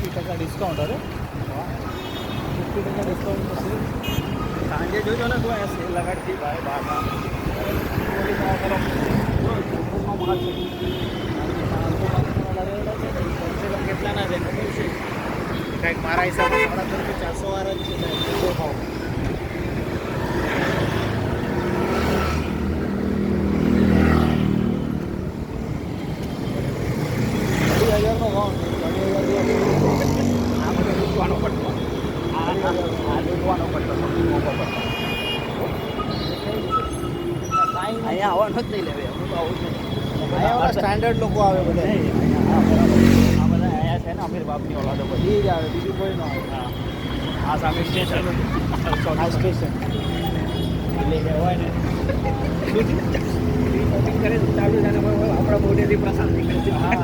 50% discount અરે 50% discount તો છે. સાંજે જોજો ને કોઈ સેલ લગાડતી ભાઈ બહારમાં કેટલાના છે ખબર છે કંઈક મારા હિસાબે 450 વાળા જ છે ભાવ. $2,000નો ભાવ આ બધો લૂંટવાનો પટ્ટો આ લૂંટવાનો પટ્ટો સૌથી મોટો પટ્ટો. અહીંયા આવવાનું જ નહીં લેવે હું તો આવું છું. અહીંયા સ્ટાન્ડર્ડ લોકો આવે બધા આ બધા અહીંયા છે ને અમીર બાપની ઓલાદો બધી એ જ આવે બીજું કોઈ ન આવે. હા આ સામે સ્ટેશન આ સ્ટેશન એટલે કહેવાય ને શોપિંગ કરે તો ચાલુ છે આપણા મોઢેથી પ્રસાદ નીકળે છે. હા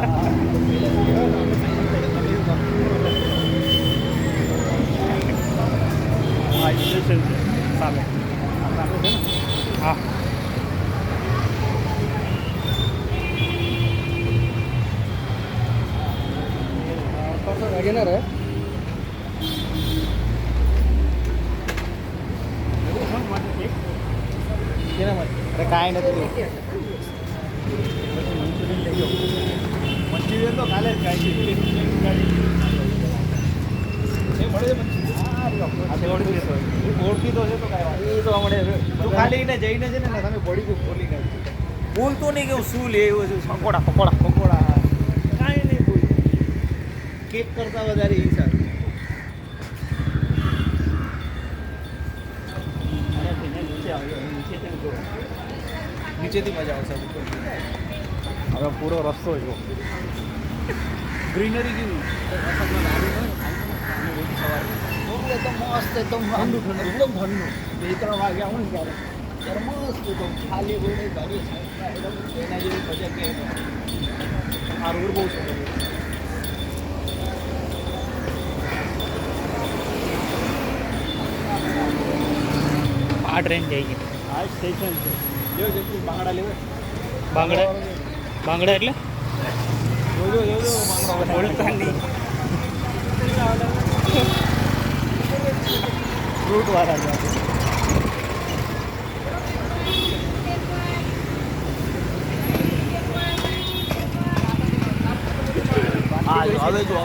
હા સ્ટેશન છે સામે સામે છે ને હા વેગેનર હે કેના માટે અરે કાંઈ નથી મંચુરિયન તો કાલે જ ખાઈ છે ઓળખી તો છે તો કાંઈ વાત એ તો હમણે તું ખાલી ને જઈને છે ને તમે બોડી બુક ખોલી નાખી બોલતો નહીં કે હું શું લેવું છું પકોડા પકોડા પકોડા હા કાંઈ નહીં બોલ કેક કરતાં વધારે એ સારું નીચેથી મજા આવશે હવે પૂરો રસ્તો જો ગ્રીનરી કેવી એકદમ મસ્ત એકદમ ઠંડુ ઠંડુ એકદમ ઠંડુ 2-3 વાગ્યા હોય ને ત્યારે મસ્ત એકદમ ખાલી રોડ ગાડી એકદમ એના જેવી મજા કે આ રોડ બહુ સરસ આ ટ્રેન જઈ ગઈ આ સ્ટેશન છે જો જેટલું બાંગડા લેવા બાંગડા બાંગડા એટલે જોજો જોજો બાંગડા બોલતા નહીં ફ્રૂટ વાળા છે હા હવે જો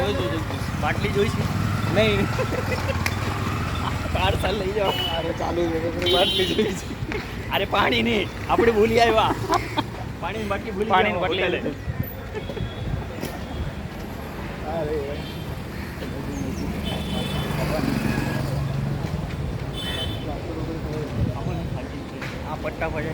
બાટલી જોઈશ નહીં પાર્સલ લઈ જાઓ અરે ચાલુ છે બાટલી જોઈ છે અરે પાણી નહીં આપણે ભૂલી આવ્યા પાણીની બાટલી ભૂલી પાણીની બાટલી લે અરે આ પટ્ટા પડે